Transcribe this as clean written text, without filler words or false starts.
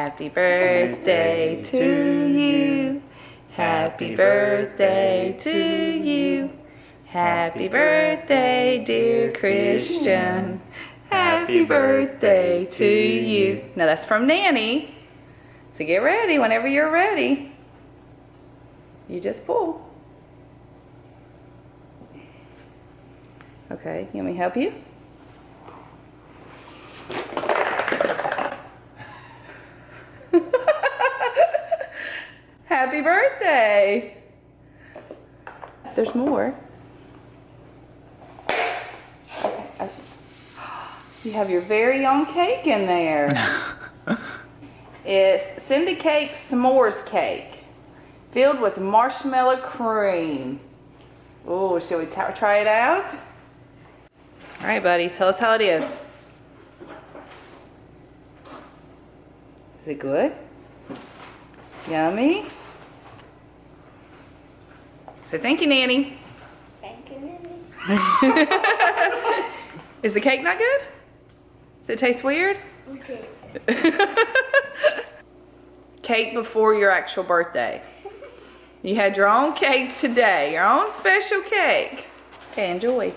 Happy birthday to you. Happy birthday to you. Happy birthday, dear Christian. Happy birthday to you. Now that's from Nannie. So get ready. Whenever you're ready, you just pull. Okay, you want me to help you? Happy birthday. There's more. Okay. You have your very own cake in there. It's Cindy Cake S'mores Cake, filled with marshmallow cream. Oh, shall we try it out? All right, buddy, tell us how it is. Is it good? Yummy? So thank you, Nannie. Thank you, Nannie. Is the cake not good? Does it taste weird? It is. Cake before your actual birthday. You had your own cake today, your own special cake. Okay, enjoy.